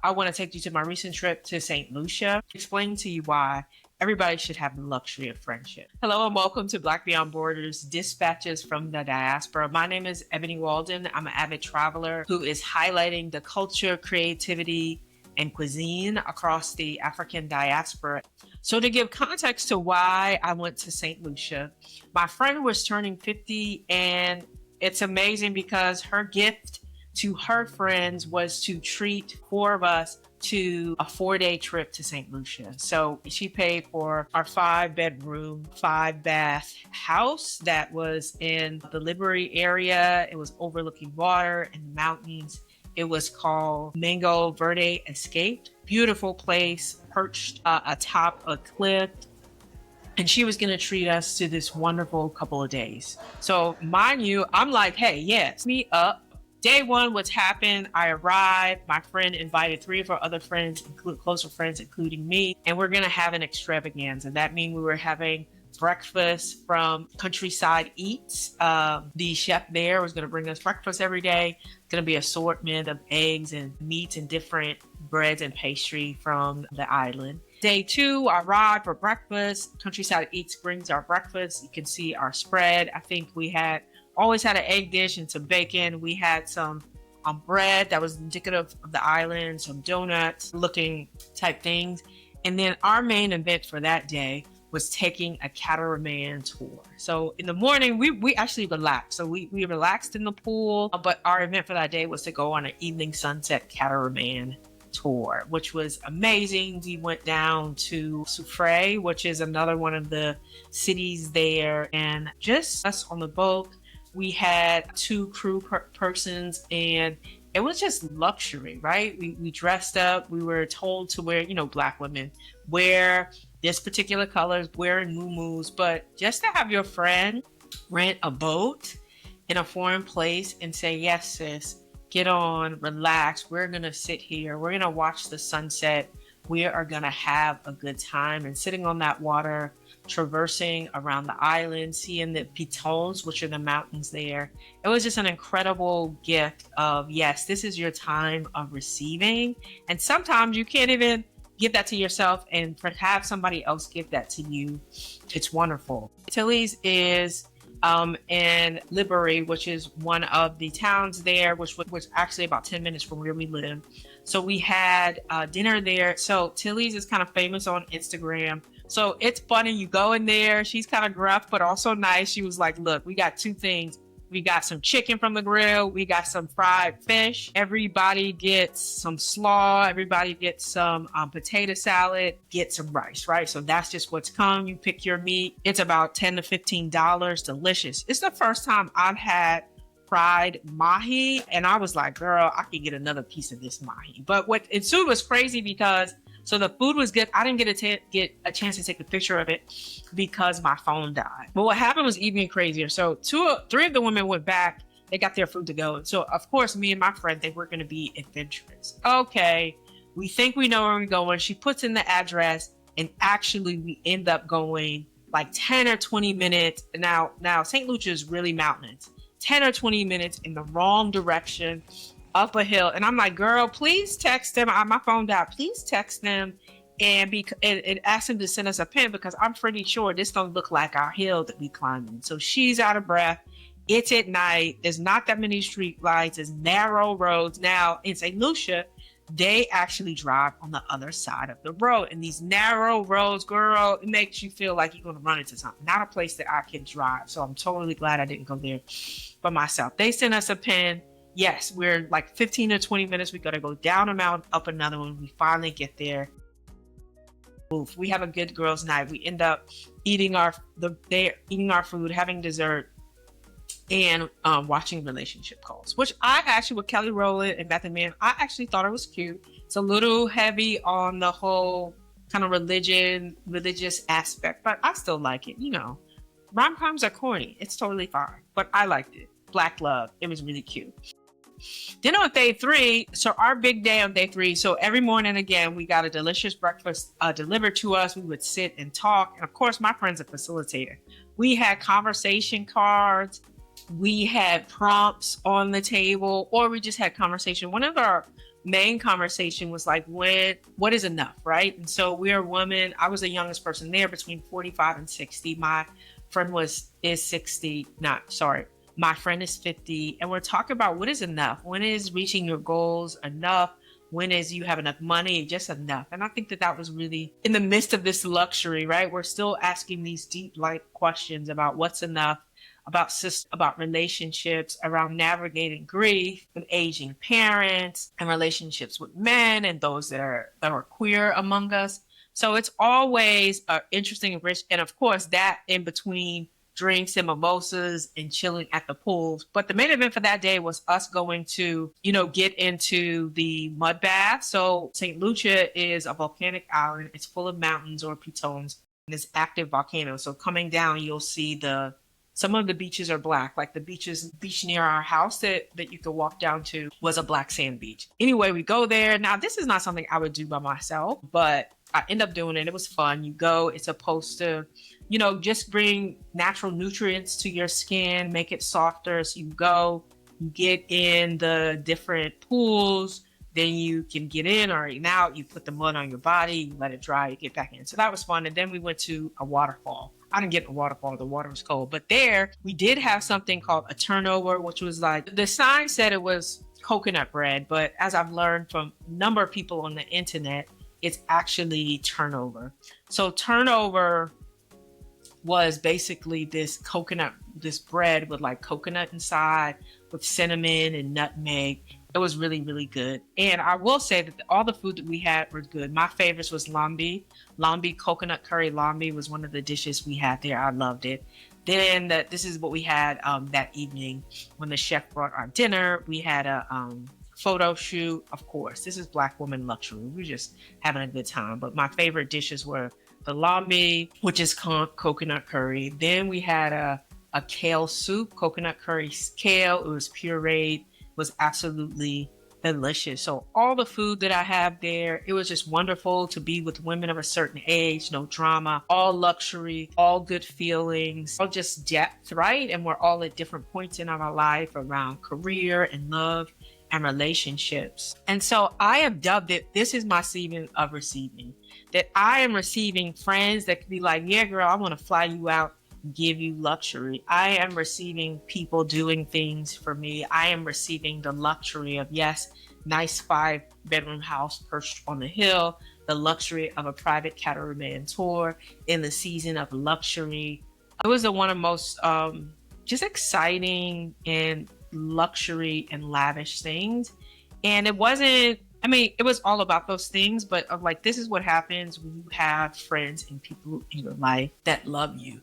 I want to take you to my recent trip to Saint Lucia, explain to you why everybody should have the luxury of friendship. Hello and welcome to Black Beyond Borders Dispatches from the Diaspora. My name is Ebony Walden. I'm an avid traveler who is highlighting the culture, creativity, and cuisine across the African diaspora. So to give context to why I went to St. Lucia, my friend was turning 50, and it's amazing because her gift to her friends was to treat four of us to a 4-day trip to St. Lucia. So she paid for our 5-bedroom, 5-bath house that was in the Liberty area. It was overlooking water and the mountains. It was called Mango Verde Escape. Beautiful place, perched atop a cliff. And she was going to treat us to this wonderful couple of days. So mind you, I'm like, hey, yes, meet up. Day one, what's happened? I arrived. My friend invited 3 of her other friends, closer friends, including me, and we're gonna have an extravaganza. That means we were having breakfast from Countryside Eats. The chef there was gonna bring us breakfast every day. It's gonna be assortment of eggs and meats and different breads and pastry from the island. Day 2, I arrived for breakfast. Countryside Eats brings our breakfast. You can see our spread. I think we always had an egg dish and some bacon. We had some bread that was indicative of the island, some donuts looking type things. And then our main event for that day was taking a catamaran tour. So in the morning, we actually relaxed. So we relaxed in the pool, but our event for that day was to go on an evening sunset catamaran tour, which was amazing. We went down to Soufrière, which is another one of the cities there, and just us on the boat. We had 2 crew persons, and it was just luxury, right? We dressed up. We were told to wear, Black women wear this particular colors, wearing muumuus, but just to have your friend rent a boat in a foreign place and say, yes, sis, get on, relax. We're going to sit here. We're going to watch the sunset. We are going to have a good time. And sitting on that water, traversing around the island, seeing the pitons, which are the mountains there. It was just an incredible gift of, yes, this is your time of receiving. And sometimes you can't even give that to yourself, and to have somebody else give that to you, it's wonderful. Tilly's is in Liberty, which is one of the towns there, which was actually about 10 minutes from where we live. So we had dinner there. So Tilly's is kind of famous on Instagram. So it's funny, you go in there, she's kind of gruff, but also nice. She was like, look, we got 2 things. We got some chicken from the grill. We got some fried fish. Everybody gets some slaw. Everybody gets some potato salad. Get some rice, right? So that's just what's come. You pick your meat. It's about $10 to $15. Delicious. It's the first time I've had fried mahi, and I was like, girl, I could get another piece of this mahi. But what ensued was crazy because the food was good. I didn't get a chance to take a picture of it because my phone died. But what happened was even crazier. So 3 of the women went back. They got their food to go. So of course, me and my friend, they were going to be adventurous. Okay, we think we know where we're going. She puts in the address, and actually we end up going like 10 or 20 minutes. Now St. Lucia is really mountainous. 10 or 20 minutes in the wrong direction, up a hill. And I'm like, girl, please text them. My phone died. Please text them and ask them to send us a pin, because I'm pretty sure this don't look like our hill that we climbing. So she's out of breath. It's at night. There's not that many street lights. There's narrow roads. Now in St. Lucia, they actually drive on the other side of the road. And these narrow roads, girl, it makes you feel like you're going to run into something. Not a place that I can drive. So I'm totally glad I didn't go there by myself. They sent us a pin. Yes, we're like 15 to 20 minutes. We got to go down a mountain, up another one. We finally get there. Oof, we have a good girls' night. We end up eating our food, having dessert, and watching relationship calls, which I actually, with Kelly Rowland and Method Man, I actually thought it was cute. It's a little heavy on the whole kind of religious aspect, but I still like it. Rom-coms are corny. It's totally fine, but I liked it. Black love. It was really cute. Then on day 3, so our big day on day 3, so every morning again, we got a delicious breakfast delivered to us. We would sit and talk. And of course, my friend's a facilitator. We had conversation cards. We had prompts on the table, or we just had conversation. One of our main conversation was like, what is enough, right? And so we're women. I was the youngest person there, between 45 and 60. My friend is 60, not sorry. My friend is 50. And we're talking about what is enough. When is reaching your goals enough? When is you have enough money? Just enough. And I think that was really in the midst of this luxury, right? We're still asking these deep like questions about what's enough, about relationships, around navigating grief with aging parents, and relationships with men and those that are queer among us. So it's always interesting and rich. And of course, that in between drinks and mimosas and chilling at the pools. But the main event for that day was us going to, get into the mud bath. So Saint Lucia is a volcanic island. It's full of mountains or pitons, and it's active volcano. So coming down, you'll see some of the beaches are black, like the beach near our house that you could walk down to was a black sand beach. Anyway, we go there. Now, this is not something I would do by myself, but I end up doing it. It was fun. You go, it's supposed to, just bring natural nutrients to your skin, make it softer. So you go, you get in the different pools, then you can get in or out. You put the mud on your body, you let it dry, you get back in. So that was fun. And then we went to a waterfall. I didn't get a waterfall. The water was cold. But there, we did have something called a turnover, which was like, the sign said it was coconut bread. But as I've learned from a number of people on the internet, it's actually turnover. So turnover was basically this bread with like coconut inside with cinnamon and nutmeg. It was really, really good. And I will say that all the food that we had were good. My favorites was lambi. Lambi, coconut curry lambi was one of the dishes we had there. I loved it. Then this is what we had that evening when the chef brought our dinner. We had a photo shoot. Of course, this is Black woman luxury. We were just having a good time. But my favorite dishes were the lambi, which is coconut curry. Then we had a kale soup, coconut curry kale. It was pureed. Was absolutely delicious. So all the food that I have there, it was just wonderful to be with women of a certain age, no drama, all luxury, all good feelings, all just depth, right? And we're all at different points in our life around career and love and relationships. And so I have dubbed it, this is my season of receiving, that I am receiving friends that could be like, yeah, girl, I want to fly you out, give you luxury. I am receiving people doing things for me. I am receiving the luxury of, yes, nice 5-bedroom house perched on the hill, the luxury of a private catamaran tour in the season of luxury. It was one of the most just exciting and luxury and lavish things. And it wasn't, it was all about those things, but of like, this is what happens when you have friends and people in your life that love you.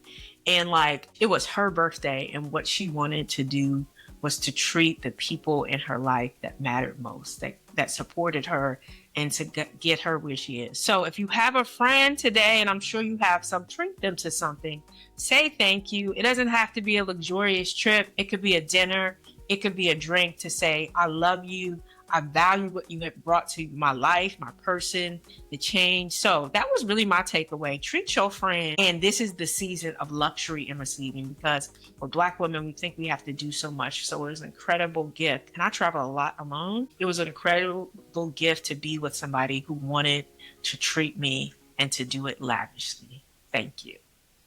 And like, it was her birthday, and what she wanted to do was to treat the people in her life that mattered most, that supported her, and to get her where she is. So if you have a friend today, and I'm sure you have some, treat them to something. Say thank you. It doesn't have to be a luxurious trip. It could be a dinner. It could be a drink to say, I love you. I value what you have brought to my life, my person, the change. So that was really my takeaway. Treat your friend. And this is the season of luxury and receiving, because for Black women, we think we have to do so much. So it was an incredible gift. And I travel a lot alone. It was an incredible gift to be with somebody who wanted to treat me and to do it lavishly. Thank you.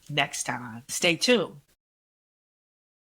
Next time, stay tuned.